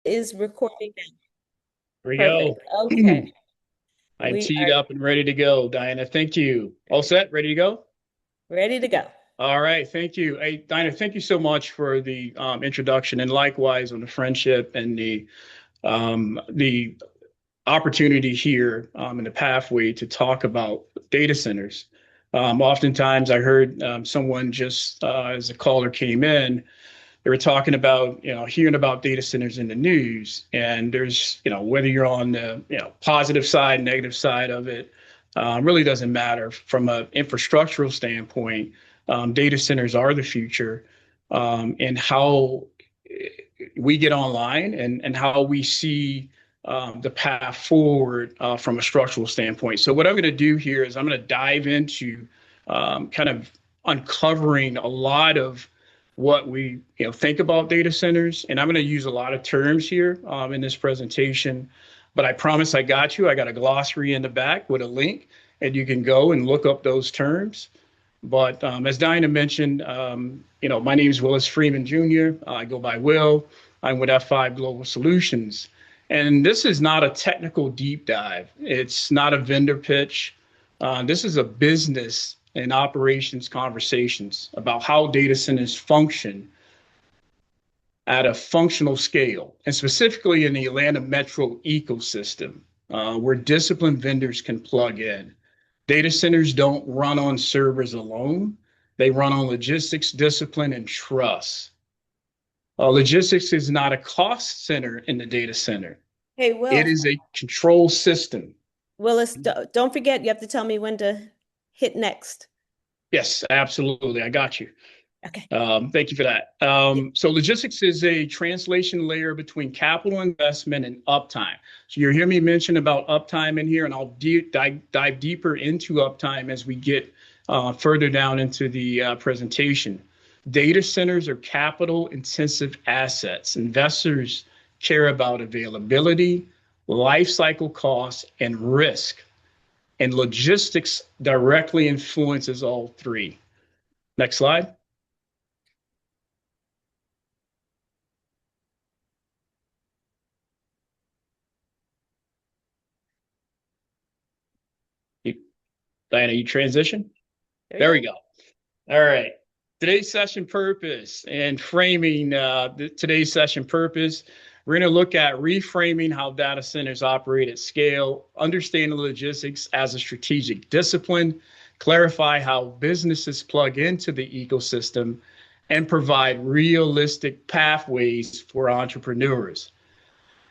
Is recording now. Here we Perfect. go. Okay. I'm We teed are up and ready to go, Diana. Thank you. All set? Ready to go? ready to go. All right. Thank you. Hey, Diana, thank you so much for the introduction, and likewise on the friendship and the opportunity here in the pathway to talk about data centers. Oftentimes, I heard someone just as a caller came in, they were talking about, hearing about data centers in the news, and there's, whether you're on the, positive side, negative side of it, really doesn't matter from an infrastructural standpoint. Data centers are the future, and how we get online and how we see the path forward from a structural standpoint. So what I'm going to do here is I'm going to dive into kind of uncovering a lot of what we think about data centers, and I'm going to use a lot of terms here in this presentation. But I promise I got you. I got a glossary in the back with a link, and you can go and look up those terms. But as Diana mentioned, my name is Willis Freeman Jr. I go by Will. I'm with F5 Global Solutions. And this is not a technical deep dive. It's not a vendor pitch. This is a business and operations conversations about how data centers function at a functional scale, and specifically in the Atlanta metro ecosystem, where disciplined vendors can plug in. Data centers don't run on servers alone. They run on logistics, discipline, and trust. Logistics is not a cost center in the data center. Hey, It Will, is a control system. Willis, don't forget you have to tell me when to hit next. Yes, absolutely. I got you. Okay. Thank you for that. So logistics is a translation layer between capital investment and uptime. So you hear me mention about uptime in here, and I'll dive deeper into uptime as we get further down into the presentation. Data centers are capital intensive assets. Investors care about availability, life cycle costs, and risk. And logistics directly influences all three. Next slide. You, Diana, you transition? There we There we go. go. All right. Today's session purpose and framing today's session purpose. We're going to look at reframing how data centers operate at scale, understand the logistics as a strategic discipline, clarify how businesses plug into the ecosystem, and provide realistic pathways for entrepreneurs.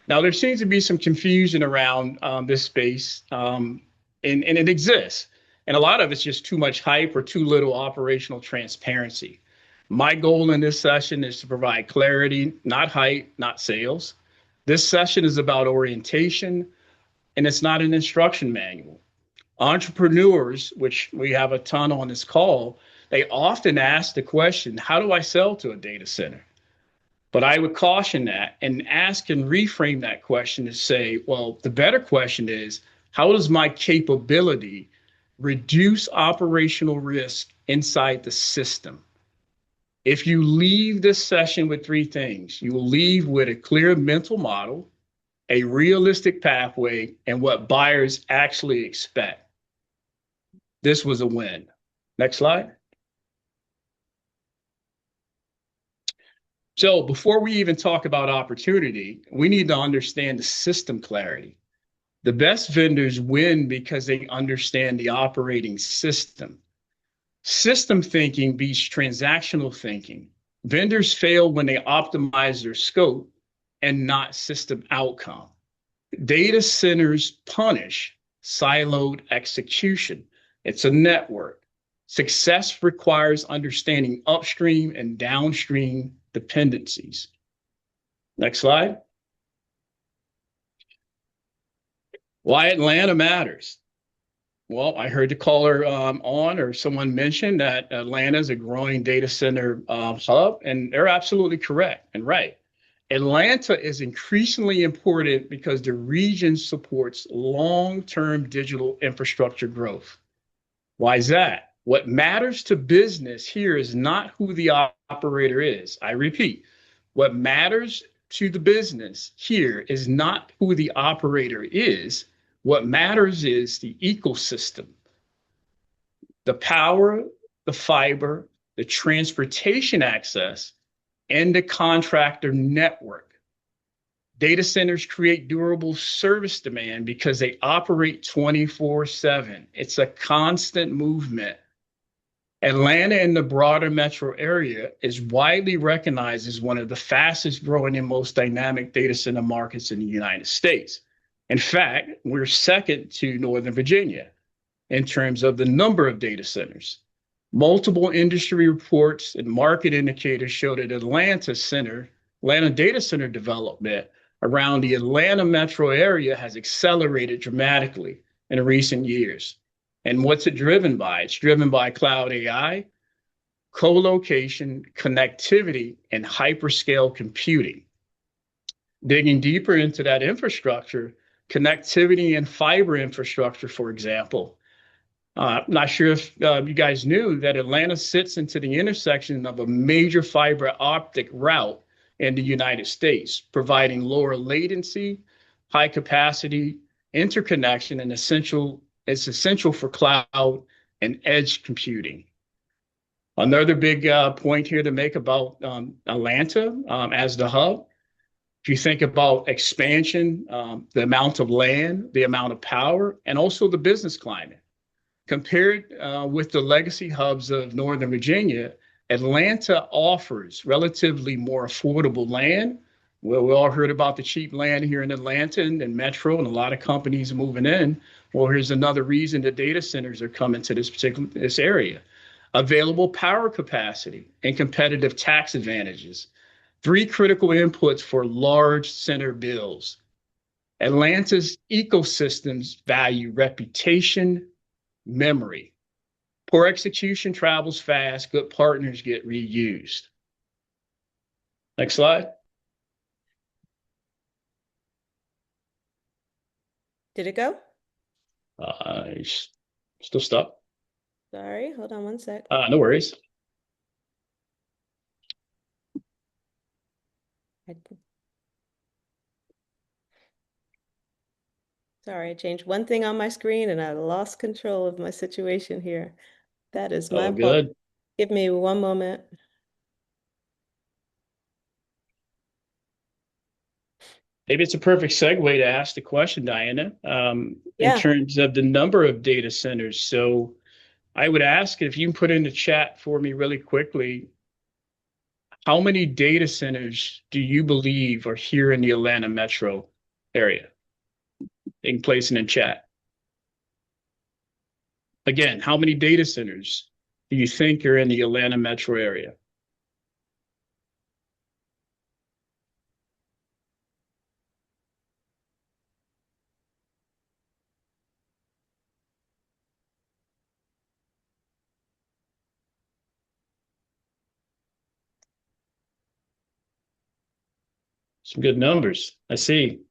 Now, there seems to be some confusion around this space, and it exists. And a lot of it's just too much hype or too little operational transparency. My goal in this session is to provide clarity, not hype, not sales. This session is about orientation, and it's not an instruction manual. Entrepreneurs, which we have a ton on this call, they often ask the question, how do I sell to a data center? But I would caution that and ask and reframe that question to say, well, the better question is, how does my capability reduce operational risk inside the system? If you leave this session with three things, you will leave with a clear mental model, a realistic pathway, and what buyers actually expect. This was a win. Next slide. So before we even talk about opportunity, we need to understand the system clarity. The best vendors win because they understand the operating system. System thinking beats transactional thinking. Vendors fail when they optimize their scope and not system outcome. Data centers punish siloed execution. It's a network. Success requires understanding upstream and downstream dependencies. Next slide. Why Atlanta matters. Well, I heard the caller on, or someone mentioned that Atlanta is a growing data center hub, and they're absolutely correct and right. Atlanta is increasingly important because the region supports long-term digital infrastructure growth. Why is that? What matters to business here is not who the operator is. I repeat, what matters to the business here is not who the operator is. What matters is the ecosystem, the power, the fiber, the transportation access, and the contractor network. Data centers create durable service demand because they operate 24/7. It's a constant movement. Atlanta and the broader metro area is widely recognized as one of the fastest growing and most dynamic data center markets in the United States. In fact, we're second to Northern Virginia in terms of the number of data centers. Multiple industry reports and market indicators show that Atlanta data center development around the Atlanta metro area has accelerated dramatically in recent years. And what's it driven by? It's driven by cloud AI, co-location, connectivity, and hyperscale computing. Digging deeper into that infrastructure, connectivity and fiber infrastructure, for example. Not sure if you guys knew that Atlanta sits into the intersection of a major fiber optic route in the United States, providing lower latency, high capacity, interconnection, and it's essential for cloud and edge computing. Another big point here to make about Atlanta as the hub, if you think about expansion, the amount of land, the amount of power, and also the business climate. Compared with the legacy hubs of Northern Virginia, Atlanta offers relatively more affordable land. Well, we all heard about the cheap land here in Atlanta and Metro, and a lot of companies moving in. Well, here's another reason the data centers are coming to this area. Available power capacity and competitive tax advantages. Three critical inputs for large center builds. Atlanta's ecosystems value reputation, memory. Poor execution travels fast, good partners get reused. Next slide. Did it go? Still stuck. Sorry, hold on one sec. No worries. Sorry, I changed one thing on my screen and I lost control of my situation here. That is my fault. Good. Give me one moment. Maybe it's a perfect segue to ask the question, Diana, in terms of the number of data centers. So I would ask if you can put in the chat for me really quickly, how many data centers do you believe are here in the Atlanta metro area? You can place it in chat. Again, how many data centers do you think are in the Atlanta metro area? Some good numbers. I see.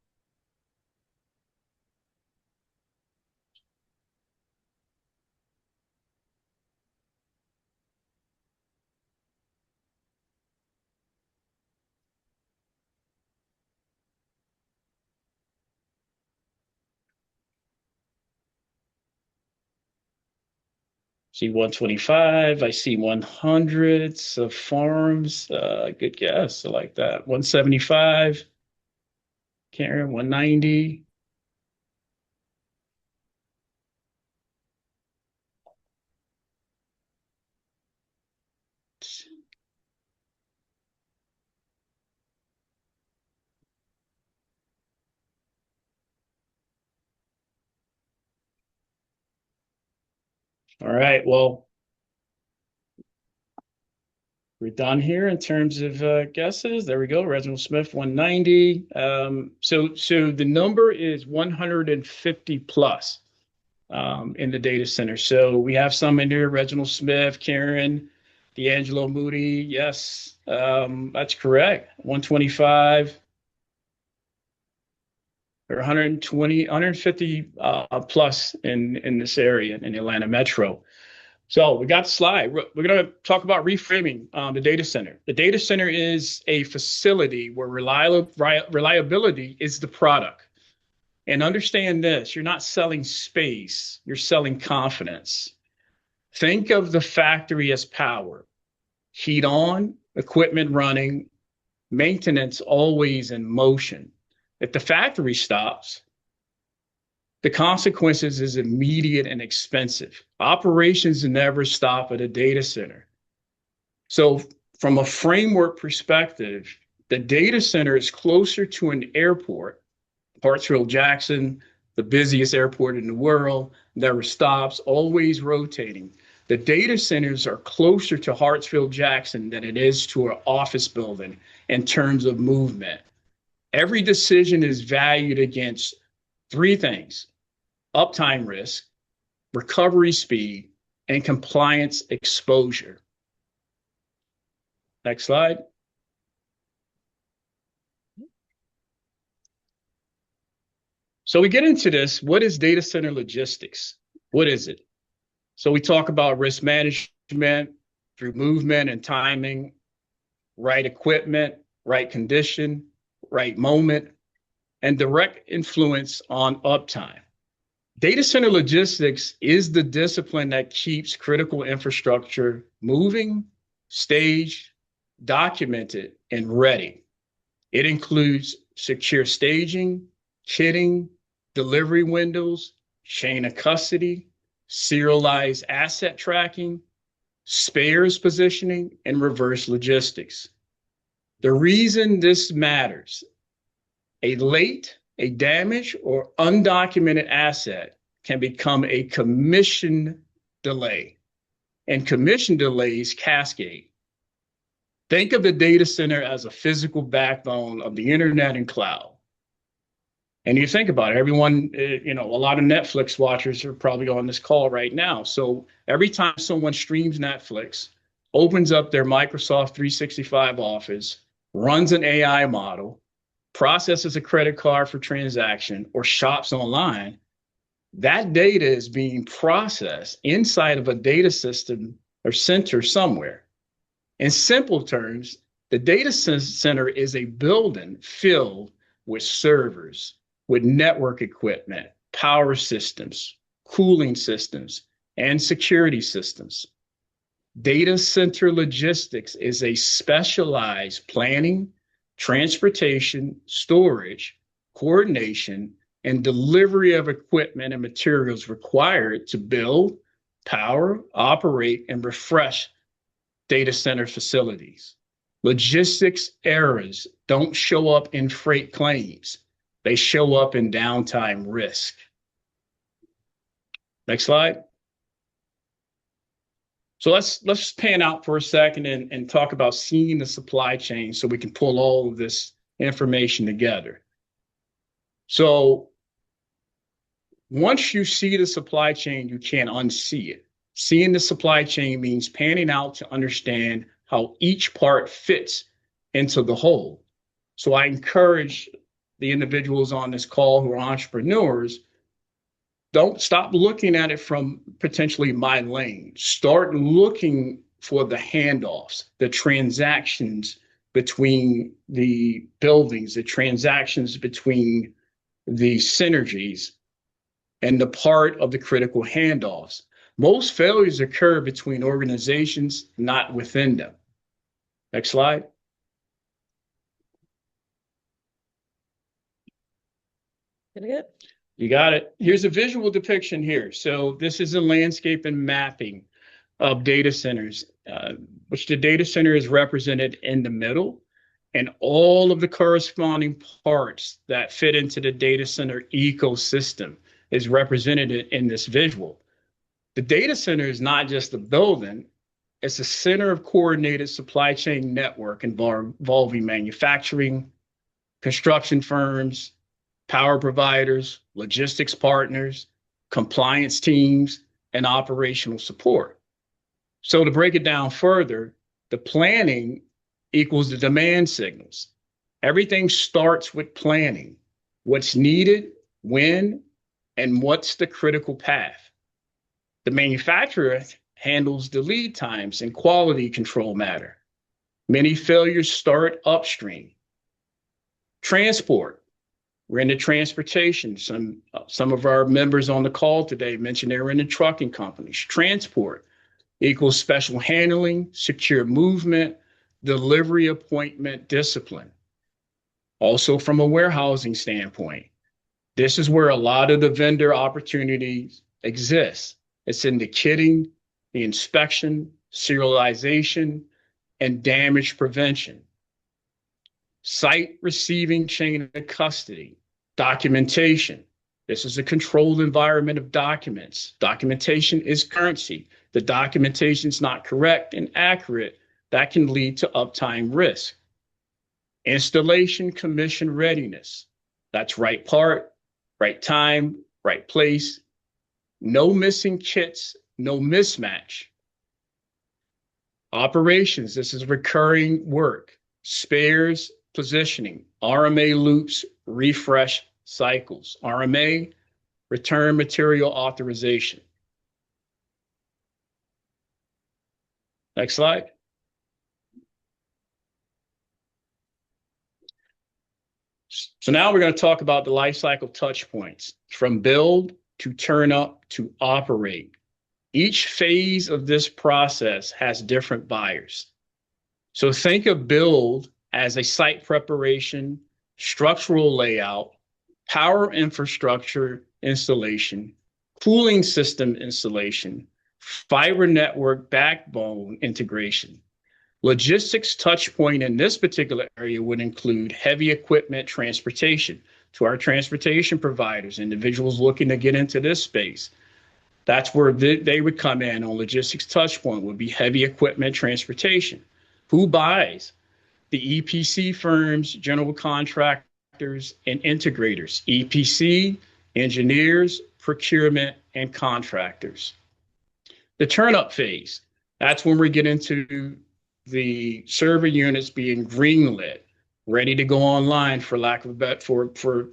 See 125. I see 100s of farms. Good guess. I like that. 175. Karen, 190. All right. Well, we're done here in terms of guesses. There we go. Reginald Smith, 190. So the number is 150 plus in the data center. So we have some in here, Reginald Smith, Karen, D'Angelo Moody. Yes, that's correct. 125 or 120, 150 plus in this area in the Atlanta metro. So we got the slide. We're going to talk about reframing the data center. The data center is a facility where reliability is the product. And understand this, you're not selling space, you're selling confidence. Think of the factory as power. Heat on, equipment running, maintenance always in motion. If the factory stops, the consequences is immediate and expensive. Operations never stop at a data center. So from a framework perspective, the data center is closer to an airport, Hartsfield-Jackson, the busiest airport in the world, never stops, always rotating. The data centers are closer to Hartsfield-Jackson than it is to an office building in terms of movement. Every decision is valued against three things: uptime risk, recovery speed, and compliance exposure. Next slide. So we get into this. What is data center logistics? What is it? So we talk about risk management through movement and timing, right equipment, right condition, right moment, and direct influence on uptime. Data center logistics is the discipline that keeps critical infrastructure moving, staged, documented, and ready. It includes secure staging, kitting, delivery windows, chain of custody, serialized asset tracking, spares positioning, and reverse logistics. The reason this matters: a late, a damaged, or undocumented asset can become a commission delay, and commission delays cascade. Think of the data center as a physical backbone of the internet and cloud. And you think about it, everyone, a lot of Netflix watchers are probably on this call right now. So every time someone streams Netflix, opens up their Microsoft 365 Office, runs an AI model, processes a credit card for transaction, or shops online, that data is being processed inside of a data system or center somewhere. In simple terms, the data center is a building filled with servers, with network equipment, power systems, cooling systems, and security systems. Data center logistics is a specialized planning, transportation, storage, coordination, and delivery of equipment and materials required to build, power, operate, and refresh data center facilities. Logistics errors don't show up in freight claims. They show up in downtime risk. Next slide. So let's pan out for a second and talk about seeing the supply chain so we can pull all of this information together. So once you see the supply chain, you can't unsee it. Seeing the supply chain means panning out to understand how each part fits into the whole. So I encourage the individuals on this call who are entrepreneurs, don't stop looking at it from potentially my lane. Start looking for the handoffs, the transactions between the buildings, the transactions between the synergies, and the part of the critical handoffs. Most failures occur between organizations, not within them. Next slide. Good. You got it. Here's a visual depiction here. So this is a landscape and mapping of data centers, which the data center is represented in the middle, and all of the corresponding parts that fit into the data center ecosystem is represented in this visual. The data center is not just a building, it's a center of coordinated supply chain network involving manufacturing, construction firms, power providers, logistics partners, compliance teams, and operational support. So to break it down further, the planning equals the demand signals. Everything starts with planning. What's needed, when, and what's the critical path. The manufacturer handles the lead times and quality control matter. Many failures start upstream. Transport. We're into transportation. Some of our members on the call today mentioned they were in the trucking companies. Transport equals special handling, secure movement, delivery appointment discipline. Also from a warehousing standpoint, this is where a lot of the vendor opportunities exist. It's in the kitting, the inspection, serialization, and damage prevention. Site receiving chain of custody, documentation. This is a controlled environment of documents. Documentation is currency. The documentation is not correct and accurate. That can lead to uptime risk. Installation commission readiness. That's right part, right time, right place. No missing kits, no mismatch. Operations, this is recurring work. Spares, positioning, RMA loops, refresh cycles. RMA, return material authorization. Next slide. So now we're going to talk about the lifecycle touch points from build to turn up to operate. Each phase of this process has different buyers. So think of build as a site preparation, structural layout, power infrastructure installation, cooling system installation, fiber network backbone integration. Logistics touch point in this particular area would include heavy equipment transportation to our transportation providers, individuals looking to get into this space. That's where they would come in on logistics touch point would be heavy equipment transportation. Who buys? The EPC firms, general contractors, and integrators. EPC, engineers, procurement, and contractors. The turn-up phase, that's when we get into the server units being greenlit, ready to go online for lack of a bet for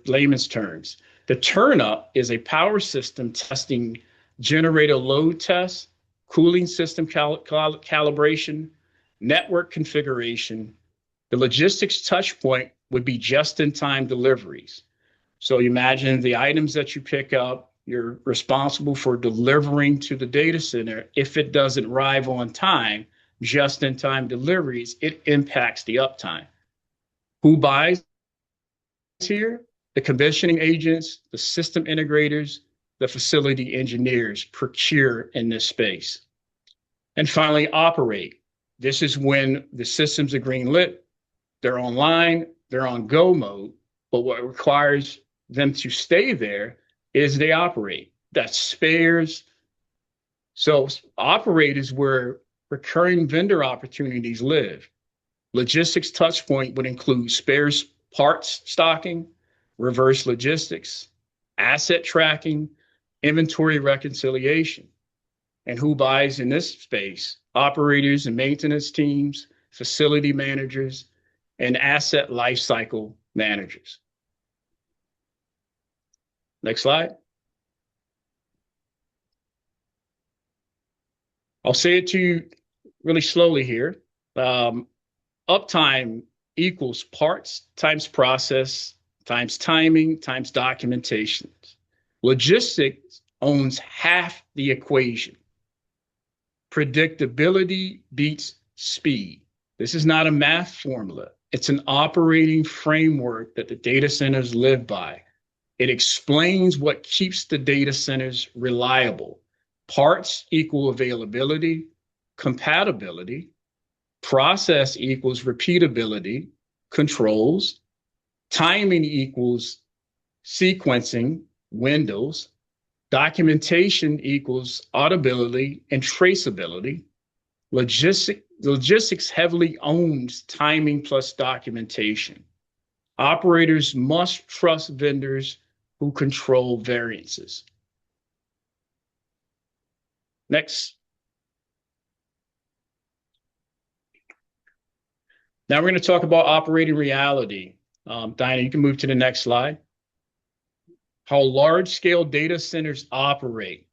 layman's terms. The turn-up is a power system testing generator load test, cooling system calibration, network configuration. The logistics touch point would be just-in-time deliveries. So imagine the items that you pick up, you're responsible for delivering to the data center. If it doesn't arrive on time, just-in-time deliveries, it impacts the uptime. Who buys here? The commissioning agents, the system integrators, the facility engineers procure in this space. And finally, operate. This is when the systems are green lit, they're online, they're on go mode, but what requires them to stay there is they operate. That's spares. So operate is where recurring vendor opportunities live. Logistics touch point would include spares parts stocking, reverse logistics, asset tracking, inventory reconciliation. And who buys in this space? Operators and maintenance teams, facility managers, and asset lifecycle managers. Next slide. I'll say it to you really slowly here. Uptime equals parts times process times timing times documentation. Logistics owns half the equation. Predictability beats speed. This is not a math formula. It's an operating framework that the data centers live by. It explains what keeps the data centers reliable. Parts equal availability, compatibility, process equals repeatability, controls, timing equals sequencing, windows, documentation equals auditability and traceability. Logistics heavily owns timing plus documentation. Operators must trust vendors who control variances. Next. Now we're going to talk about operating reality. Diana, you can move to the next slide. How large-scale data centers operate.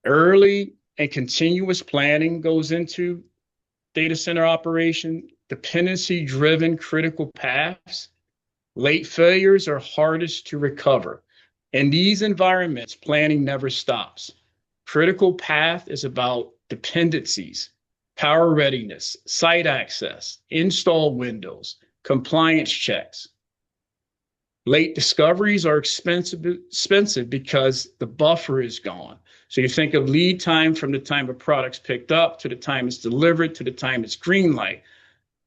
Early and continuous planning goes into data center operation, dependency-driven critical paths, late failures are hardest to recover. In these environments, planning never stops. Critical path is about dependencies, power readiness, site access, install windows, compliance checks. Late discoveries are expensive because the buffer is gone. So you think of lead time from the time a product's picked up to the time it's delivered to the time it's green light.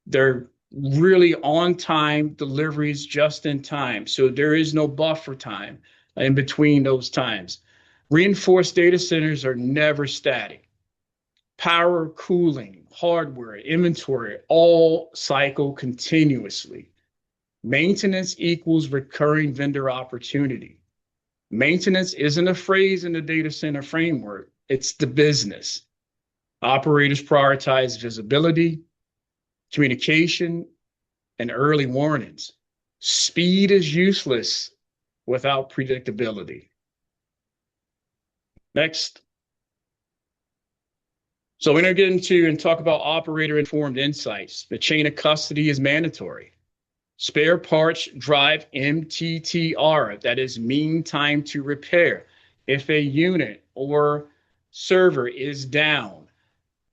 They're really on time deliveries just in time. So there is no buffer time in between those times. Reinforced data centers are never static. Power, cooling, hardware, inventory, all cycle continuously. Maintenance equals recurring vendor opportunity. Maintenance isn't a phrase in the data center framework, it's the business. Operators prioritize visibility, communication, and early warnings. Speed is useless without predictability. Next. So we're going to get into and talk about operator-informed insights. The chain of custody is mandatory. Spare parts drive MTTR, that is mean time to repair. If a unit or server is down,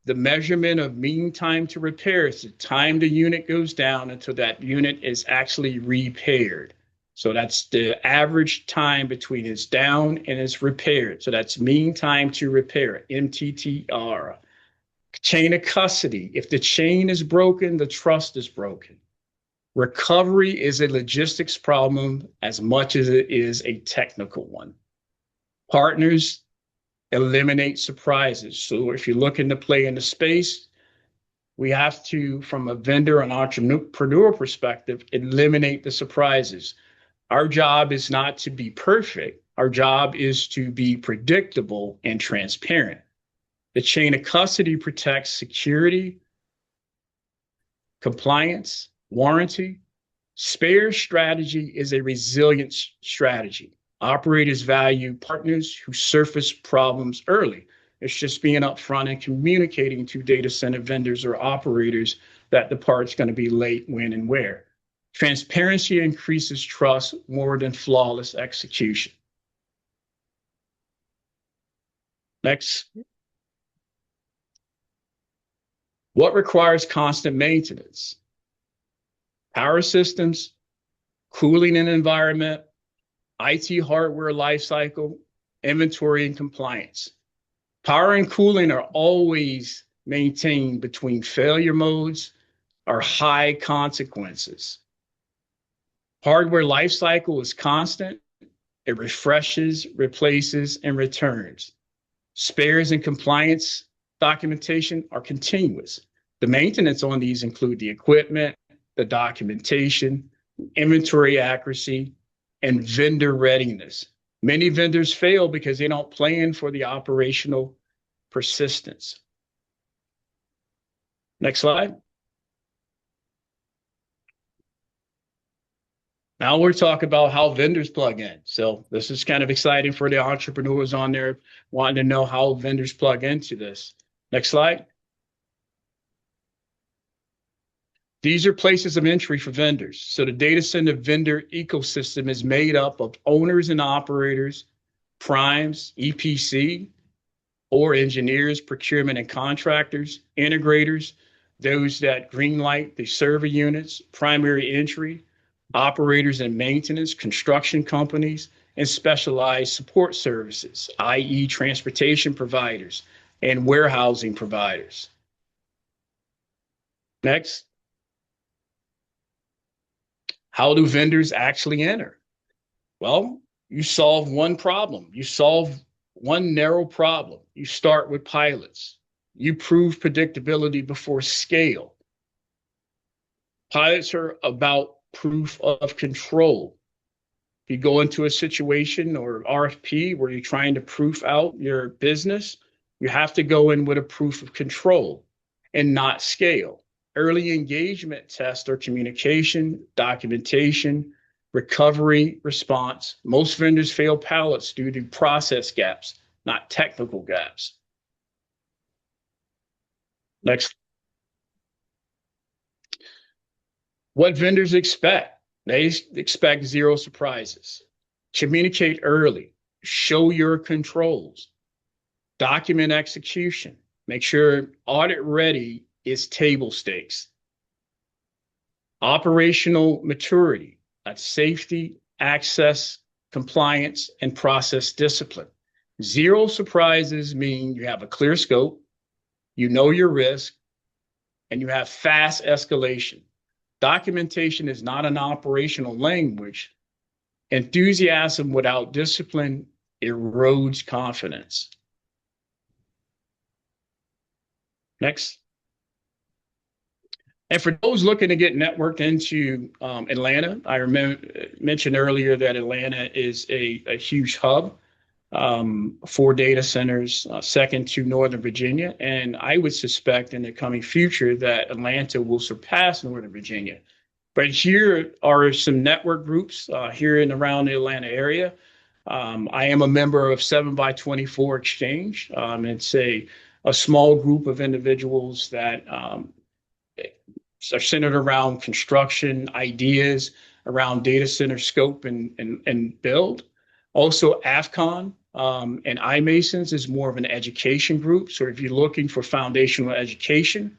the measurement of mean time to repair is the time the unit goes down until that unit is actually repaired. So that's the average time between it's down and it's repaired. So that's mean time to repair, MTTR. Chain of custody. If the chain is broken, the trust is broken. Recovery is a logistics problem as much as it is a technical one. Partners eliminate surprises. So if you're looking to play in the space, we have to, from a vendor and entrepreneur perspective, eliminate the surprises. Our job is not to be perfect. Our job is to be predictable and transparent. The chain of custody protects security, compliance, warranty. Spare strategy is a resilience strategy. Operators value partners who surface problems early. It's just being upfront and communicating to data center vendors or operators that the part's going to be late, when, and where. Transparency increases trust more than flawless execution. Next. What requires constant maintenance? Power systems, cooling and environment, IT hardware lifecycle, inventory and compliance. Power and cooling are always maintained between failure modes or high consequences. Hardware lifecycle is constant. It refreshes, replaces, and returns. Spares and compliance documentation are continuous. The maintenance on these include the equipment, the documentation, inventory accuracy, and vendor readiness. Many vendors fail because they don't plan for the operational persistence. Next slide. Now we're talking about how vendors plug in. So this is kind of exciting for the entrepreneurs on there wanting to know how vendors plug into this. Next slide. These are places of entry for vendors. So the data center vendor ecosystem is made up of owners and operators, primes, EPC, or engineers, procurement and contractors, integrators, those that greenlight the server units, primary entry, operators and maintenance, construction companies, and specialized support services, i.e. transportation providers and warehousing providers. Next. How do vendors actually enter? Well, you solve one problem. You solve one narrow problem. You start with pilots. You prove predictability before scale. Pilots are about proof of control. If you go into a situation or RFP where you're trying to proof out your business, you have to go in with a proof of control and not scale. Early engagement tests are communication, documentation, recovery, response. Most vendors fail pilots due to process gaps, not technical gaps. Next. What vendors expect? They expect zero surprises. Communicate early. Show your controls. Document execution. Make sure audit ready is table stakes. Operational maturity. That's safety, access, compliance, and process discipline. Zero surprises mean you have a clear scope, you know your risk, and you have fast escalation. Documentation is not an operational language. Enthusiasm without discipline erodes confidence. Next. And for those looking to get networked into Atlanta, I mentioned earlier that Atlanta is a huge hub for data centers, second to Northern Virginia. And I would suspect in the coming future that Atlanta will surpass Northern Virginia. But here are some network groups here and around the Atlanta area. I am a member of 7x24 Exchange. It's a small group of individuals that are centered around construction ideas, around data center scope and build. Also, AFCON and iMasons is more of an education group. So if you're looking for foundational education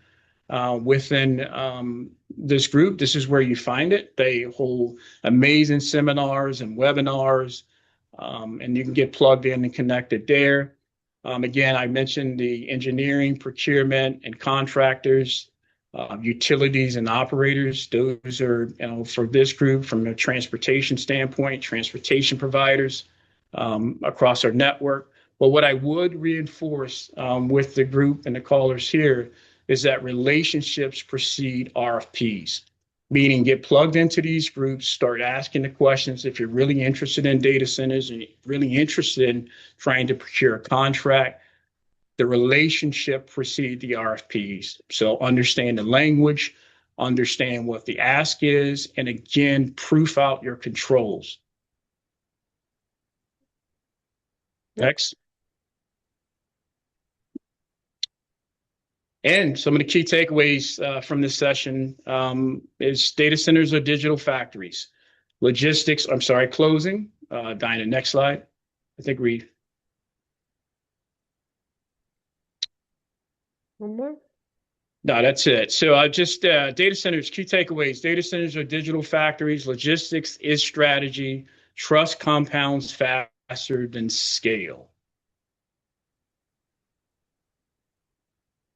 within this group, this is where you find it. They hold amazing seminars and webinars, and you can get plugged in and connected there. Again, I mentioned the engineering, procurement, and contractors, utilities and operators. Those are, for this group, from a transportation standpoint, transportation providers across our network. But what I would reinforce with the group and the callers here is that relationships precede RFPs, meaning get plugged into these groups, start asking the questions. If you're really interested in data centers and really interested in trying to procure a contract, the relationship precede the RFPs. So understand the language, understand what the ask is, and again, proof out your controls. Next. And some of the key takeaways from this session is data centers are digital factories. Logistics, I'm sorry, closing. Dinah, next slide. I think we. One more. No, that's it. So just data centers, key takeaways. Data centers are digital factories. Logistics is strategy. Trust compounds faster than scale.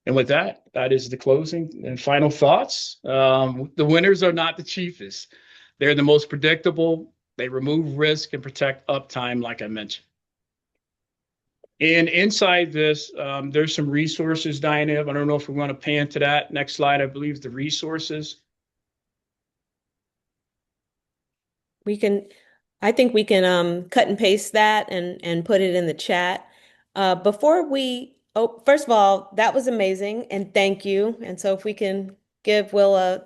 And with that, that is the closing and final thoughts. The winners are not the cheapest. They're the most predictable. They remove risk and protect uptime, like I mentioned. And inside this, there's some resources, Diana. I don't know if we want to pan to that. Next slide, I believe, the resources. I think we can cut and paste that and put it in the chat. First of all, that was amazing and thank you. And so if we can give Will a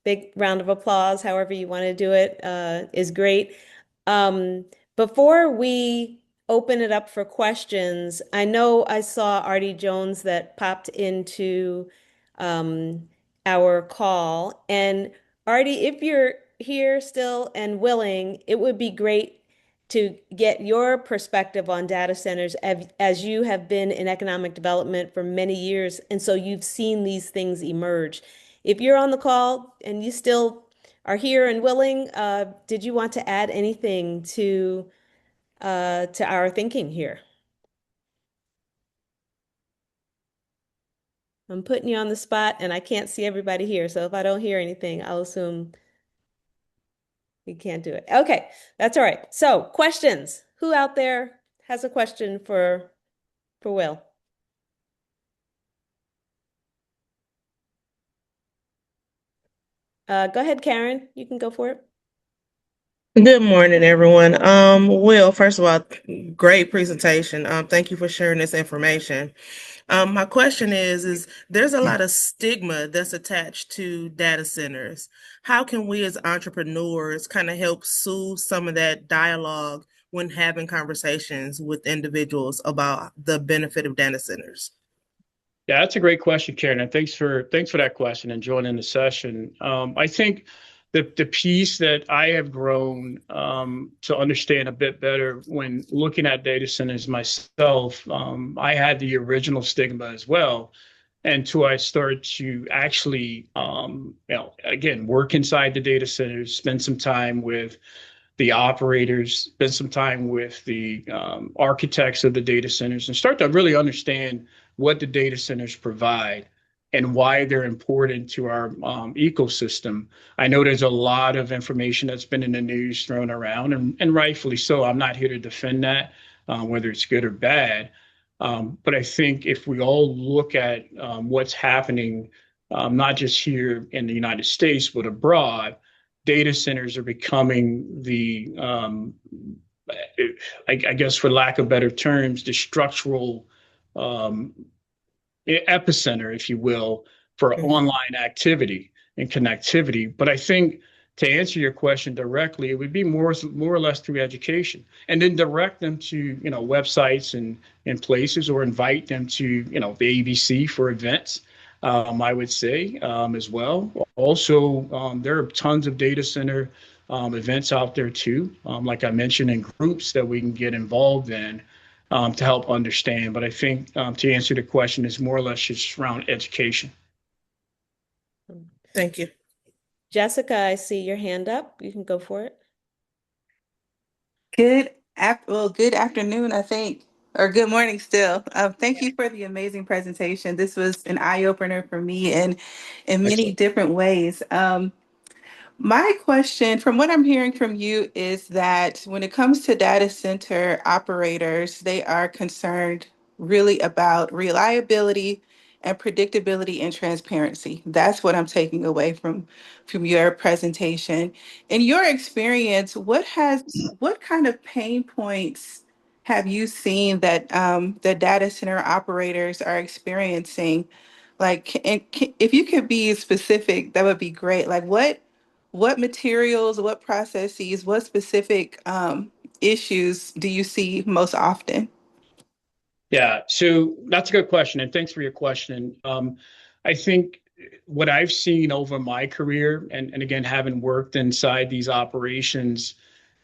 big round of applause, however you want to do it, is great. Before we open it up for questions, I know I saw Artie Jones that popped into our call. And Artie, if you're here still and willing, it would be great to get your perspective on data centers as you have been in economic development for many years. And so you've seen these things emerge. If you're on the call and you still are here and willing, did you want to add anything to our thinking here? I'm putting you on the spot and I can't see everybody here. So if I don't hear anything, I'll assume we can't do it. Okay, that's all right. So questions. Who out there has a question for Will? Go ahead, Karen. You can go for it. Good morning, everyone. Will, first of all, great presentation. Thank you for sharing this information. My question is there's a lot of stigma that's attached to data centers. How can we as entrepreneurs kind of help soothe some of that dialogue when having conversations with individuals about the benefit of data centers? Yeah, that's a great question, Karen, and thanks for that question and joining the session. I think the piece that I have grown to understand a bit better when looking at data centers myself, I had the original stigma as well, until I started to actually, again, work inside the data centers, spend some time with the operators, spend some time with the architects of the data centers, and start to really understand what the data centers provide and why they're important to our ecosystem. I know there's a lot of information that's been in the news thrown around, and rightfully so. I'm not here to defend that, whether it's good or bad. But I think if we all look at what's happening, not just here in the United States, but abroad, data centers are becoming the, I guess, for lack of better terms, the structural um, epicenter, if you will, for Mhm. online activity and connectivity. But I think to answer your question directly, it would be more or less through education, and then direct them to websites and places, or invite them to the ABC for events. I would say as well. Also, there are tons of data center events out there too, like I mentioned, in groups that we can get involved in to help understand. But I think to answer the question is more or less just around education. Thank you. Jessica, I see your hand up. You can go for it. Good afternoon, I think, or good morning still. Thank you for the amazing presentation. This was an eye opener for me in many Excellent. different ways. My question, from what I'm hearing from you, is that when it comes to data center operators, they are concerned really about reliability and predictability and transparency. That's what I'm taking away from your presentation. In your experience, what kind of pain points have you seen that the data center operators are experiencing? Like, if you could be specific, that would be great. Like, what materials, what processes, what specific issues do you see most often? Yeah, so that's a good question, and thanks for your question. I think what I've seen over my career, and again, having worked inside these operations,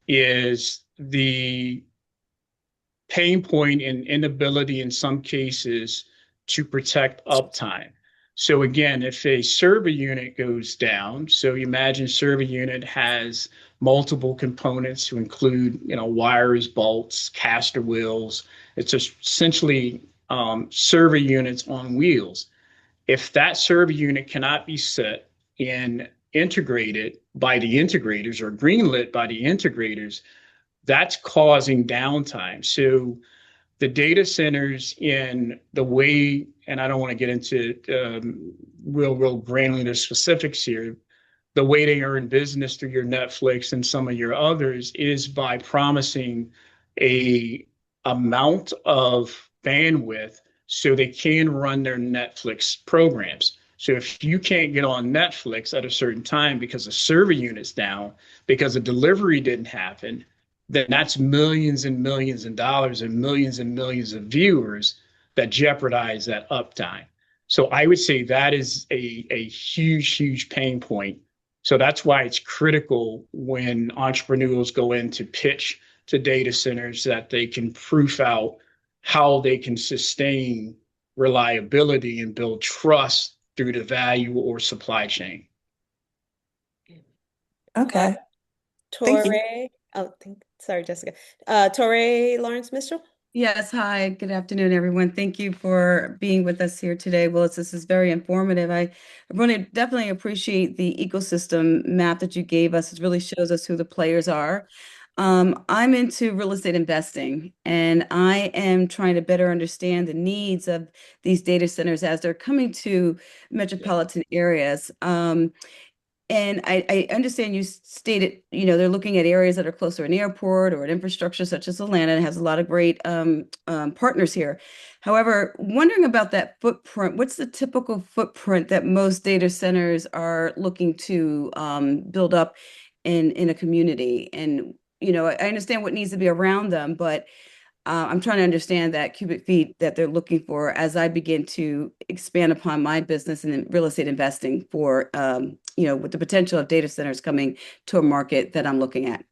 is the pain point and inability in some cases to protect uptime. So again, if a server unit goes down, so you imagine server unit has multiple components to include, wires, bolts, caster wheels. It's essentially server units on wheels. If that server unit cannot be set and integrated by the integrators or greenlit by the integrators, that's causing downtime. So the data centers in the way, and I don't want to get into real granular specifics here, the way they earn business through your Netflix and some of your others is by promising a amount of bandwidth so they can run their Netflix programs. So if you can't get on Netflix at a certain time because the server unit's down, because a delivery didn't happen, then that's millions and millions of dollars and millions of viewers that jeopardize that uptime. So I would say that is a huge pain point. So that's why it's critical when entrepreneurs go in to pitch to data centers that they can proof out how they can sustain reliability and build trust through the value or supply chain. Uh, Okay, thank you. Torre, sorry, Jessica. Torre Lawrence Mitchell. Yes, hi, good afternoon, everyone. Thank you for being with us here today, Willis. This is very informative. I want to definitely appreciate the ecosystem map that you gave us. It really shows us who the players are. I'm into real estate investing, and I am trying to better understand the needs of these data centers as they're coming to metropolitan areas. And I understand you stated, they're looking at areas that are closer to an airport or an infrastructure such as Atlanta, and has a lot of great partners here. However, wondering about that footprint, what's the typical footprint that most data centers are looking to build up in a community? And, I understand what needs to be around them, but I'm trying to understand that cubic feet that they're looking for as I begin to expand upon my business and in real estate investing for, with the potential of data centers coming to a market that I'm looking at.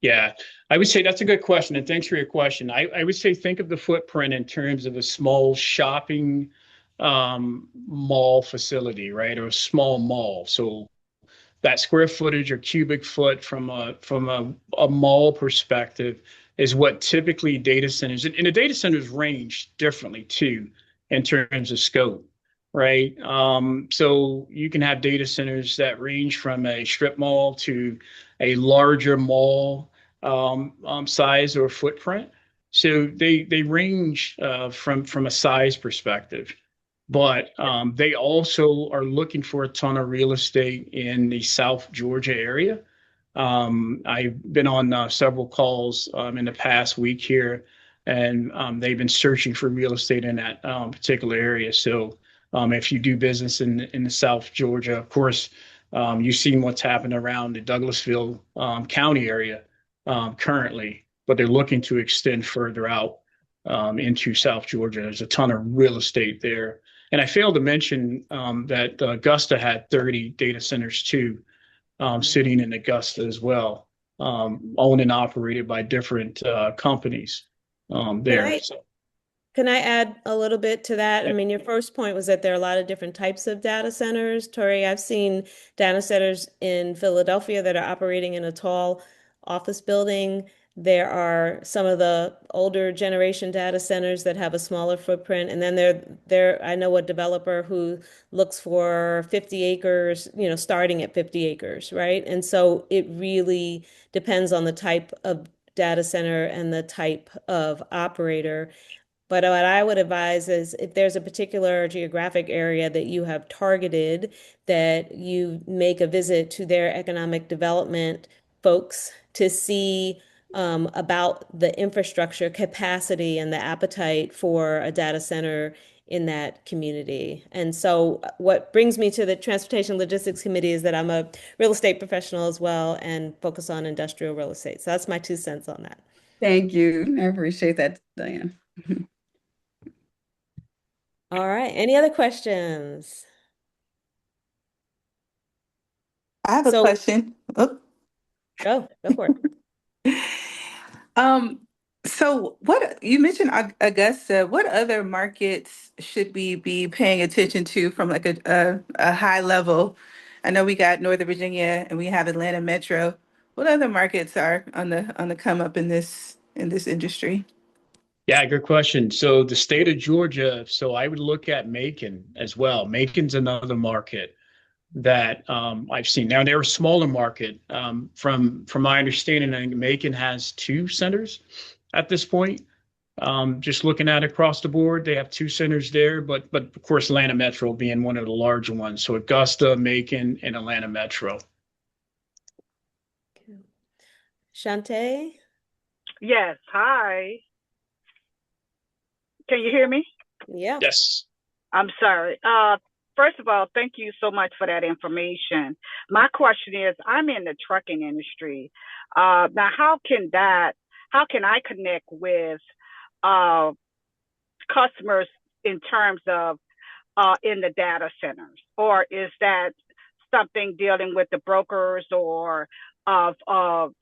Yeah, I would say that's a good question, and thanks for your question. I would say think of the footprint in terms of a small shopping mall facility, right, or a small mall. So that square footage or cubic foot from a mall perspective is what typically data centers, and the data centers range differently too in terms of scope, right? So you can have data centers that range from a strip mall to a larger mall size or footprint. So they range from a size perspective, but they also are looking for a ton of real estate in the South Georgia area. I've been on several calls in the past week here, and they've been searching for real estate in that particular area. So if you do business in the South Georgia, of course, you've seen what's happened around the Douglasville County area currently, but they're looking to extend further out into South Georgia. There's a ton of real estate there. And I failed to mention that Augusta had 30 data centers too, sitting in Augusta as well, owned and operated by different companies there. Can I add a little bit to that? I mean, your first point was that there are a lot of different types of data centers. Tori, I've seen data centers in Philadelphia that are operating in a tall office building. There are some of the older generation data centers that have a smaller footprint. And then I know a developer who looks for 50 acres, starting at 50 acres, right? And so it really depends on the type of data center and the type of operator. But what I would advise is if there's a particular geographic area that you have targeted, that you make a visit to their economic development folks to see about the infrastructure capacity and the appetite for a data center in that community. And so what brings me to the Transportation Logistics Committee is that I'm a real estate professional as well and focus on industrial real estate. So that's my 2 cents on that. Thank you. I appreciate that, Diane. All right. Any other questions? I have a question. Oh. Go for it. Um, so what you mentioned Augusta, what other markets should we be paying attention to from like a high level? I know we got Northern Virginia and we have Atlanta Metro. What other markets are on the come up in this industry? Yeah, good question. So the state of Georgia, so I would look at Macon as well. Macon's another market that I've seen. Now they're a smaller market. From my understanding, I think Macon has 2 centers at this point. Just looking at it across the board, they have 2 centers there, but of course Atlanta Metro being one of the larger ones. So Augusta, Macon, and Atlanta Metro. Shantae? Yes, hi. Can you hear me? Yeah. Yes. I'm sorry. First of all, thank you so much for that information. My question is, I'm in the trucking industry. Now, how can I connect with customers in terms of in the data centers? Or is that something dealing with the brokers or of other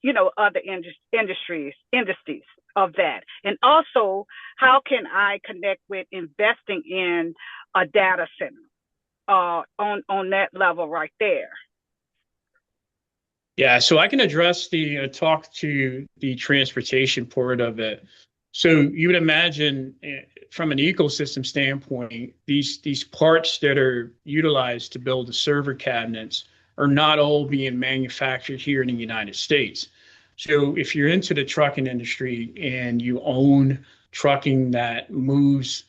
industries of that? And also, how can I connect with investing in a data center on that level right there? Yeah, so I can address talk to the transportation part of it. So you would imagine from an ecosystem standpoint, these parts that are utilized to build the server cabinets are not all being manufactured here in the United States. So if you're into the trucking industry and you own trucking that moves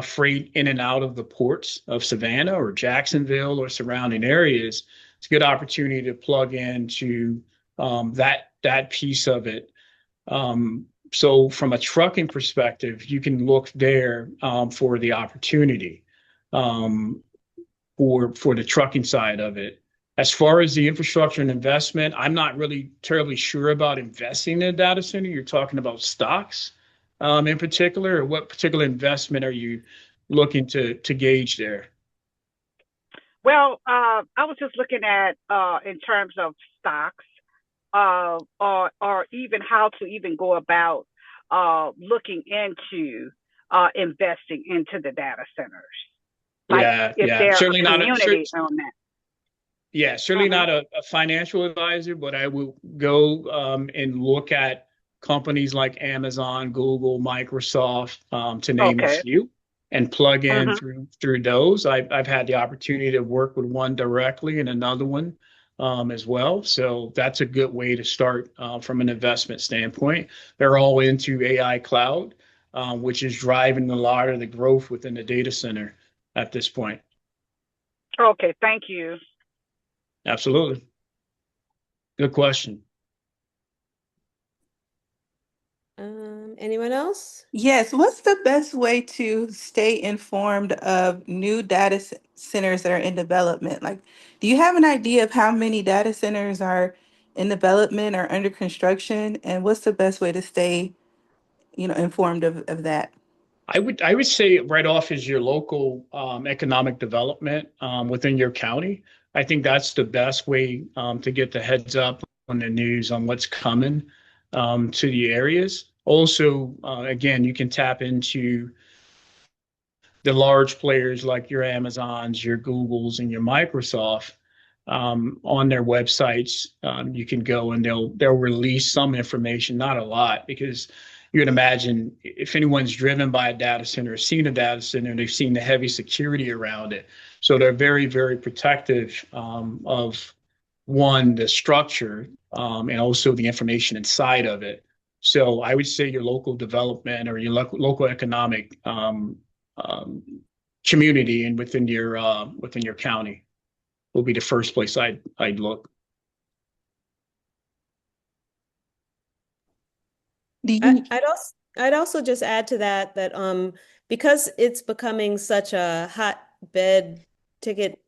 freight in and out of the ports of Savannah or Jacksonville or surrounding areas, it's a good opportunity to plug into that piece of it. So from a trucking perspective, you can look there for the opportunity for the trucking side of it. As far as the infrastructure and investment, I'm not really terribly sure about investing in a data center. You're talking about stocks in particular, or what particular investment are you looking to gauge there? Well, I was just looking at in terms of stocks, or even how to even go about looking into investing into the data centers, like Yeah, if yeah. they're a Certainly not a community on that. yeah, certainly Uh-huh. not a financial advisor, but I will go and look at companies like Amazon, Google, Microsoft, to name a Okay. few, and plug in Uh-huh. through those. I've had the opportunity to work with one directly and another one as well. So that's a good way to start from an investment standpoint. They're all into AI cloud, which is driving a lot of the growth within the data center at this point. Okay. Thank you. Absolutely. Good question. Anyone else? Yes, what's the best way to stay informed of new centers that are in development? Like, do you have an idea of how many data centers are in development or under construction? And what's the best way to stay, informed of that? I would say right off is your local economic development within your county. I think that's the best way to get the heads up on the news on what's coming to the areas. Also, again, you can tap into the large players like your Amazons, your Googles, and your Microsoft on their websites. You can go and they'll release some information, not a lot, because you can imagine if anyone's driven by a data center or seen a data center, they've seen the heavy security around it. So they're very, very protective of one, the structure, and also the information inside of it. So I would say your local development or your local economic um, community and within your county will be the first place I'd look. Do you, I'd also just add to that that because it's becoming such a hotbed ticket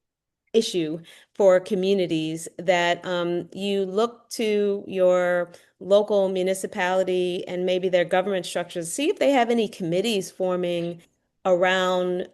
issue for communities that you look to your local municipality and maybe their government structures, see if they have any committees forming around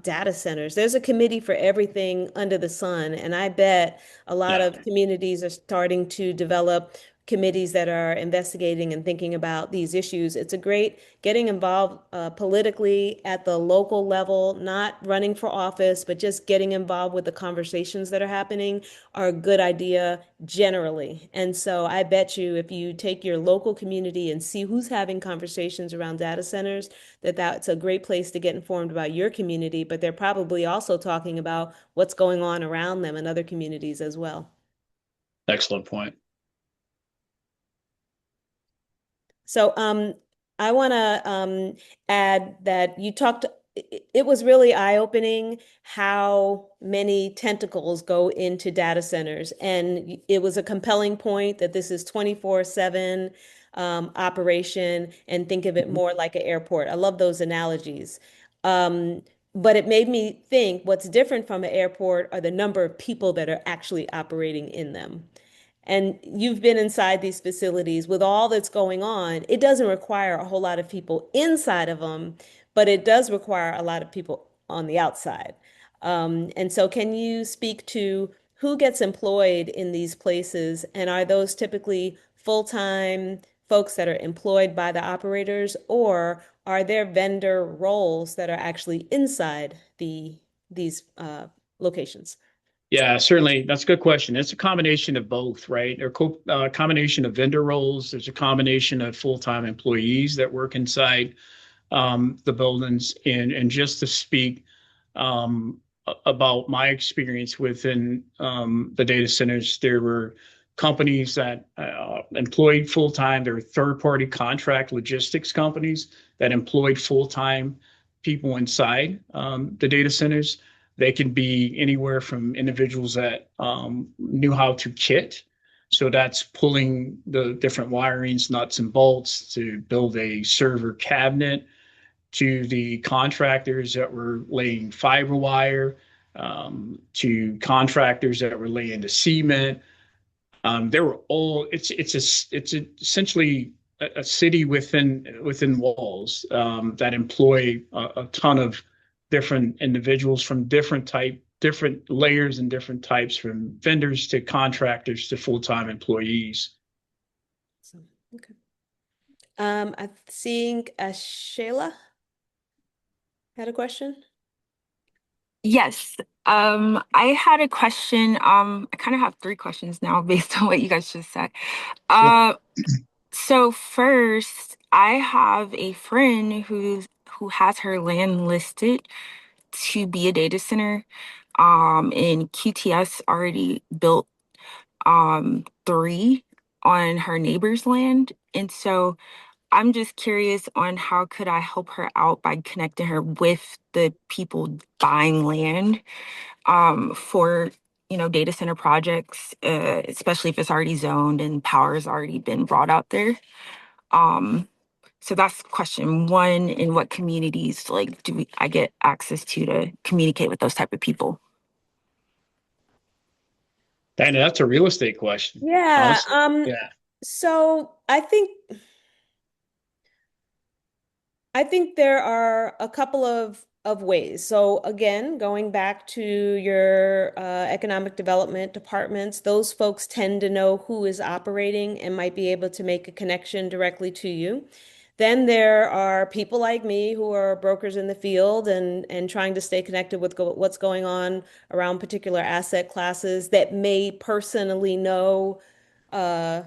data centers. There's a committee for everything under the sun, and I bet a lot Yeah. of communities are starting to develop committees that are investigating and thinking about these issues. It's a great getting involved politically at the local level, not running for office, but just getting involved with the conversations that are happening are a good idea generally. And so I bet you if you take your local community and see who's having conversations around data centers, that's a great place to get informed about your community, but they're probably also talking about what's going on around them in other communities as well. Excellent point. So I want to add that you talked, it was really eye-opening how many tentacles go into data centers. And it was a compelling point that this is 24/7 operation and think of it Mhm. more like an airport. I love those analogies. Um, but it made me think what's different from an airport are the number of people that are actually operating in them. And you've been inside these facilities with all that's going on. It doesn't require a whole lot of people inside of them, but it does require a lot of people on the outside. And so, can you speak to who gets employed in these places? And are those typically full-time folks that are employed by the operators, or are there vendor roles that are actually inside these locations? Yeah, certainly. That's a good question. It's a combination of both, right? Combination of vendor roles. There's a combination of full-time employees that work inside the buildings. And just to speak about my experience within the data centers, there were companies that employed full time. There were third party contract logistics companies that employed full time people inside the data centers. They can be anywhere from individuals that knew how to kit. So that's pulling the different wirings, nuts, and bolts to build a server cabinet, to the contractors that were laying fiber wire, to contractors that were laying the cement. They were all. It's essentially a city within walls that employ a ton of different individuals from different layers and different types, from vendors to contractors to full-time employees. So, okay. I'm seeing Shayla had a question. Yes. I had a question. I kind of have three questions now based on what you guys just said. Sure. Uh, so first, I have a friend who has her land listed to be a data center. And QTS already built three on her neighbor's land. And so I'm just curious on how could I help her out by connecting her with the people buying land for data center projects, especially if it's already zoned and power has already been brought out there. Um, so that's question one. In what communities like I get access to communicate with those type of people? And that's a real estate question, Yeah. honestly. Yeah. So I think there are a couple of ways. So again, going back to your economic development departments, those folks tend to know who is operating and might be able to make a connection directly to you. Then there are people like me who are brokers in the field and trying to stay connected with what's going on around particular asset classes that may personally know uh,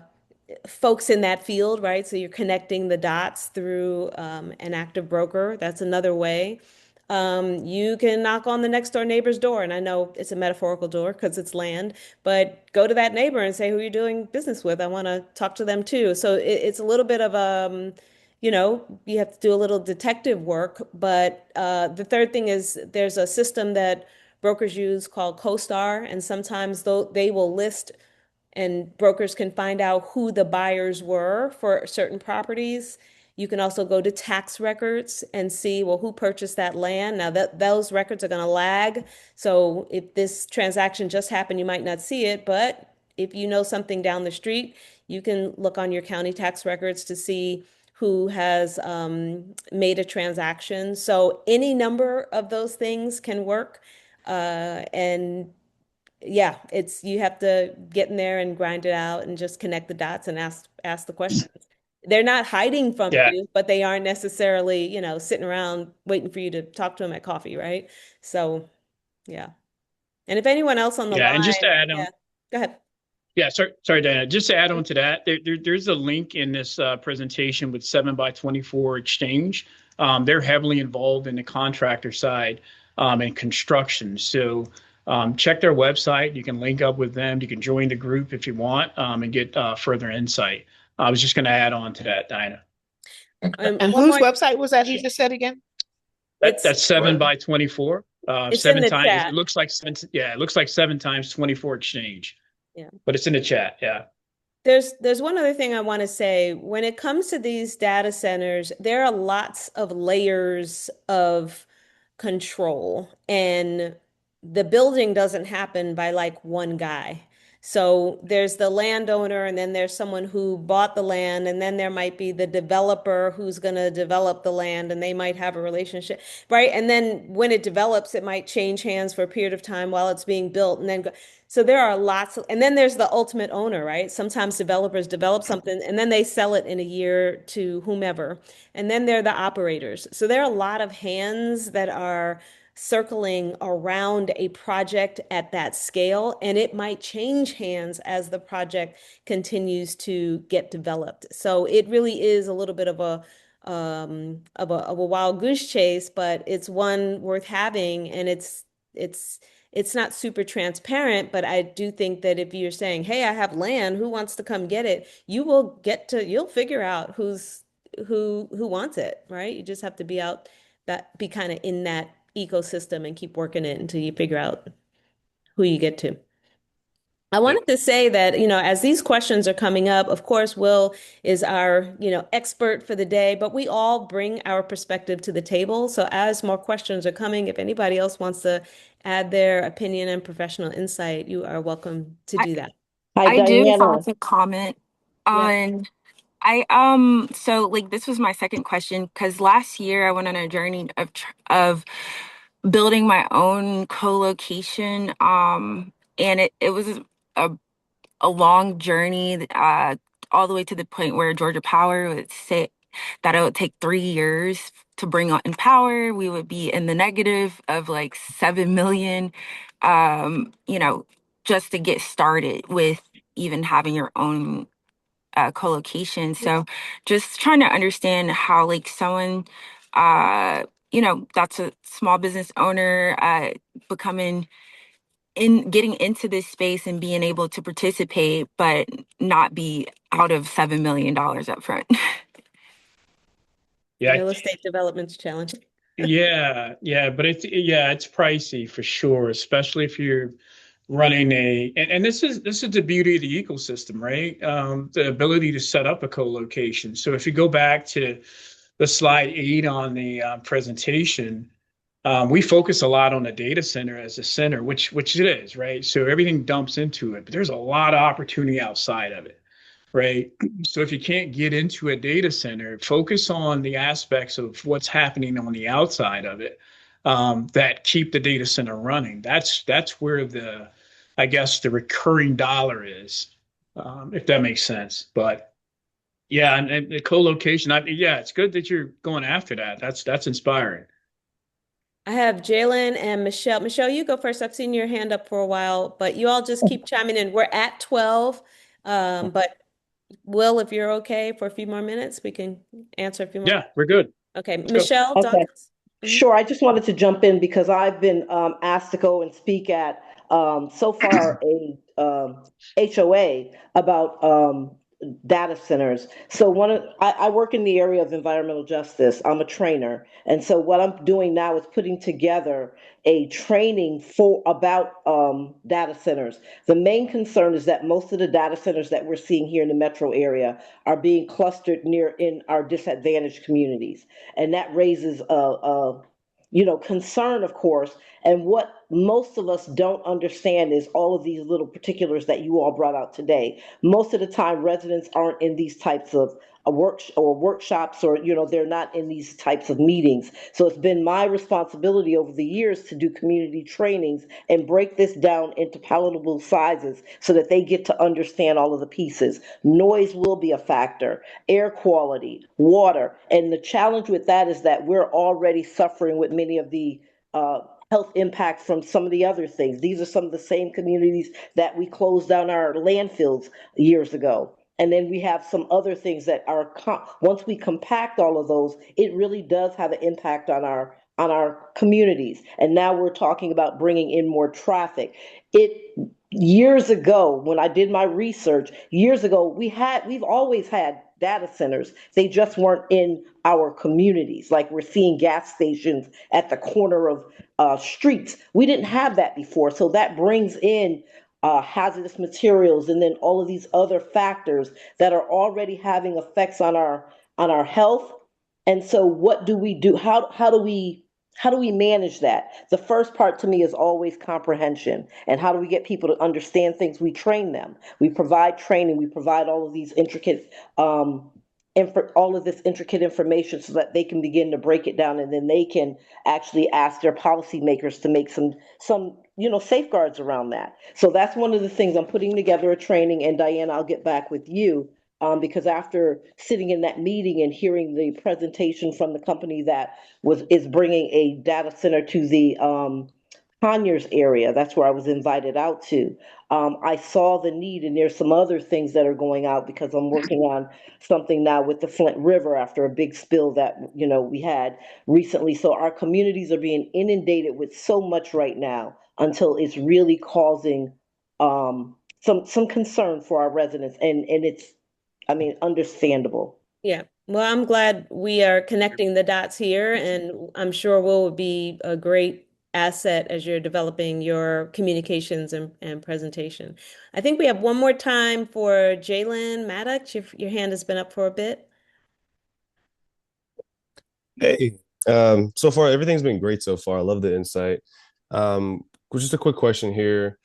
folks in that field, right? So you're connecting the dots through an active broker. That's another way. You can knock on the next door neighbor's door, and I know it's a metaphorical door because it's land, but go to that neighbor and say who you're doing business with. I want to talk to them too. So it's a little bit of you have to do a little detective work. But the third thing is there's a system that brokers use called CoStar, and sometimes they will list and brokers can find out who the buyers were for certain properties. You can also go to tax records and see, well, who purchased that land. Now that those records are going to lag. So if this transaction just happened, you might not see it, but if you know something down the street, you can look on your county tax records to see who has made a transaction. So any number of those things can work. And yeah, it's you have to get in there and grind it out and just connect the dots and ask the questions. They're not hiding from Yeah. you, but they aren't necessarily, sitting around waiting for you to talk to them at coffee, right? So, yeah. And if anyone else on the Yeah. And just to line, add on, yeah, go ahead. yeah, sorry, Diana. Just to add on to that, there's a link in this presentation with 7x24 Exchange. They're heavily involved in the contractor side and construction. So check their website. You can link up with them. You can join the group if you want and get further insight. I was just going to add on to that, Diana. And One whose more, website was that you just said again? it's That's 7x24. it's in Seven the times. chat. It looks like seven. Yeah, it looks like 7x24 Exchange, Yeah. but it's in the chat. Yeah. There's one other thing I want to say. When it comes to these data centers, there are lots of layers of control, and the building doesn't happen by like one guy. So there's the landowner, and then there's someone who bought the land, and then there might be the developer who's going to develop the land, and they might have a relationship, right? And then when it develops, it might change hands for a period of time while it's being built, and then go. So there are lots of, and then there's the ultimate owner, right? Sometimes developers develop something and then they sell it in a year to whomever. And then they're the operators. So there are a lot of hands that are circling around a project at that scale, and it might change hands as the project continues to get developed. So it really is a little bit of a wild goose chase, but it's one worth having, and it's not super transparent, but I do think that if you're saying, "Hey, I have land, who wants to come get it?" You'll figure out who wants it, right? You just have to be kind of in that ecosystem and keep working it until you figure out who you get to. I wanted to say that, as these questions are coming up, of course, Will is our, expert for the day, but we all bring our perspective to the table. So as more questions are coming, if anybody else wants to add their opinion and professional insight, you are welcome to I, do that. Hi, I do Diana. have a comment Yeah. on So like this was my second question because last year I went on a journey of building my own co-location. And it was a a long journey, all the way to the point where Georgia Power would say that it would take 3 years to bring on power. We would be in the negative of like 7 million, you know, just to get started with even having your own co-location. So just trying to understand how like someone, that's a small business owner, becoming in getting into this space and being able to participate, but not be out of $7 million up front. Yeah, Real estate development's challenging. yeah, but it's pricey for sure, especially if you're running and this is the beauty of the ecosystem, right? The ability to set up a co-location. So if you go back to the slide 8 on the presentation, we focus a lot on the data center as a center, which it is, right? So everything dumps into it, but there's a lot of opportunity outside of it, right? So if you can't get into a data center, focus on the aspects of what's happening on the outside of it, that keep the data center running. That's where I guess, the recurring dollar is, if that makes sense. But yeah, and the co-location, yeah, it's good that you're going after that. That's inspiring. I have Jalen and Michelle. Michelle, you go first. I've seen your hand up for a while, but you all just keep chiming in. We're at 12. But Will, if you're okay for a few more minutes, we can answer a few more. Yeah, we're good. Okay, Let's go. Michelle Okay, Douglas. Mhm. sure. I just wanted to jump in because I've been asked to go and speak at so far a HOA about data centers. So I work in the area of environmental justice. I'm a trainer, and so what I'm doing now is putting together a training for about data centers. The main concern is that most of the data centers that we're seeing here in the metro area are being clustered near in our disadvantaged communities, and that raises concern, of course. And what most of us don't understand is all of these little particulars that you all brought out today. Most of the time, residents aren't in these types of workshops, or they're not in these types of meetings. So it's been my responsibility over the years to do community trainings and break this down into palatable sizes so that they get to understand all of the pieces. Noise will be a factor, air quality, water. And the challenge with that is that we're already suffering with many of the health impacts from some of the other things. These are some of the same communities that we closed down our landfills years ago. And then we have some other things that are once we compact all of those, it really does have an impact on our communities. And now we're talking about bringing in more traffic. It Years ago, when I did my research, years ago, we've always had data centers. They just weren't in our communities. Like we're seeing gas stations at the corner of streets. We didn't have that before. So that brings in hazardous materials and then all of these other factors that are already having effects on our health. And so what do we do? How do we manage that? The first part to me is always comprehension. And how do we get people to understand things? We train them. We provide training. We provide all of these intricate all of this intricate information so that they can begin to break it down, and then they can actually ask their policymakers to make some safeguards around that. So that's one of the things I'm putting together a training. And Diane, I'll get back with you, because after sitting in that meeting and hearing the presentation from the company that is bringing a data center to the Conyers area, that's where I was invited out to. I saw the need, and there's some other things that are going out because I'm working on something now with the Flint River after a big spill that we had recently. So our communities are being inundated with so much right now until it's really causing some concern for our residents, and it's, I mean, understandable. Yeah. Well, I'm glad we are connecting the dots here, and I'm sure will be a great asset as you're developing your communications and presentation. I think we have one more time for Jalen Maddox. Your hand has been up for a bit. Hey, so far everything's been great so far. I love the insight. Just a quick question here.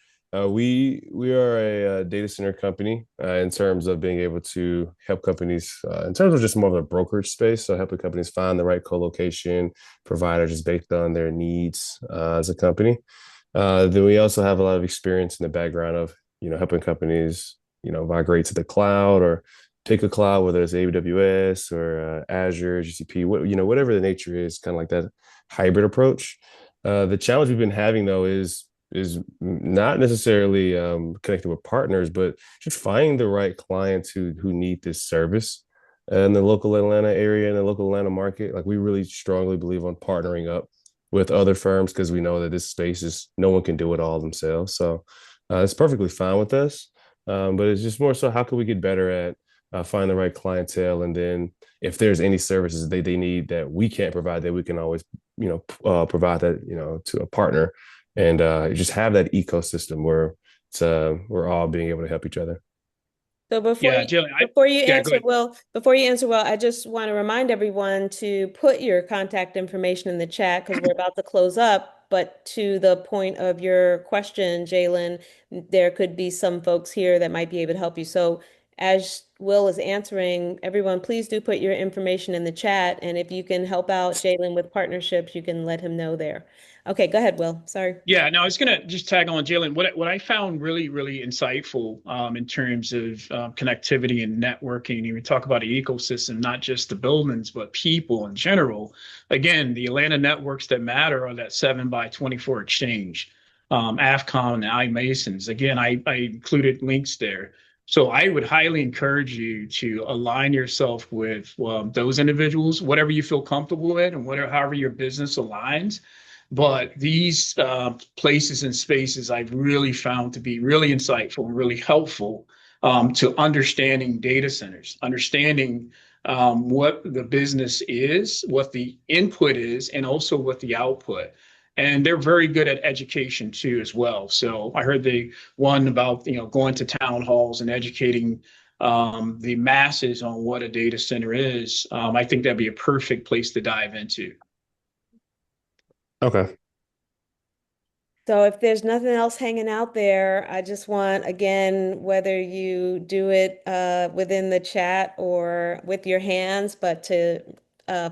We are a, data center company in terms of being able to help companies in terms of just more of a brokerage space. So helping companies find the right co-location provider just based on their needs as a company. Then we also have a lot of experience in the background of helping companies migrate to the cloud or take a cloud, whether it's AWS or Azure, GCP, whatever the nature is, kind of like that hybrid approach. The challenge we've been having though is not necessarily connecting with partners, but just finding the right clients who need this service in the local Atlanta area and the local Atlanta market. Like we really strongly believe on partnering up with other firms because we know that this space is no one can do it all themselves. So it's perfectly fine with us. But it's just more so how can we get better at find the right clientele, and then if there's any services they need that we can't provide, that we can always provide that to a partner, and just have that ecosystem where it's we're all being able to help each other. So Yeah, Jillian, go ahead. before you answer, Will, I just want to remind everyone to put your contact information in the chat because we're about to close up. But to the point of your question, Jalen, there could be some folks here that might be able to help you. So as Will is answering, everyone, please do put your information in the chat. And if you can help out Jalen with partnerships, you can let him know there. Okay, go ahead, Will. Sorry. Yeah, no, I was gonna just tag on Jalen. What I found really, really insightful in terms of connectivity and networking, and we talk about the ecosystem, not just the buildings, but people in general. Again, the Atlanta networks that matter are that 7x24 exchange, AFCOM and iMasons. Again, I included links there. So I would highly encourage you to align yourself with those individuals, whatever you feel comfortable with, and whatever however your business aligns. But these places and spaces I've really found to be really insightful and really helpful to understanding data centers, understanding what the business is, what the input is, and also what the output. And they're very good at education too, as well. So I heard the one about going to town halls and educating the masses on what a data center is. I think that'd be a perfect place to dive into. Okay. So if there's nothing else hanging out there, I just want, again, whether you do it within the chat or with your hands, but to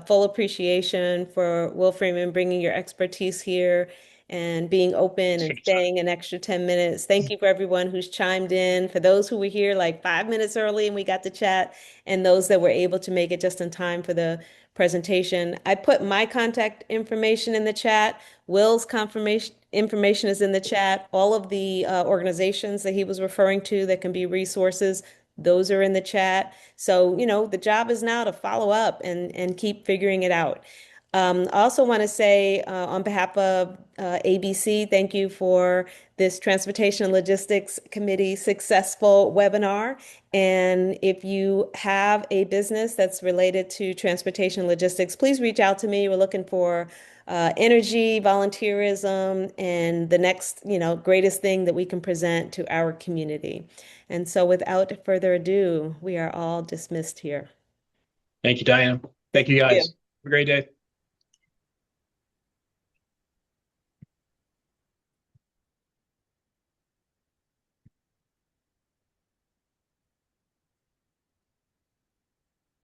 full appreciation for Will Freeman bringing your expertise here and being open and staying an extra 10 minutes. Thank you for everyone who's chimed in, for those who were here like 5 minutes early and we got to chat, and those that were able to make it just in time for the presentation. I put my contact information in the chat. Will's confirmation information is in the chat. All of the organizations that he was referring to that can be resources, those are in the chat. So, the job is now to follow up and keep figuring it out. I also want to say on behalf of ABC, thank you for this Transportation and Logistics Committee successful webinar. And if you have a business that's related to transportation and logistics, please reach out to me. We're looking for energy, volunteerism, and the next, greatest thing that we can present to our community. And so without further ado, we are all dismissed here. Thank you, Diane. Thank you, guys. Have a great day.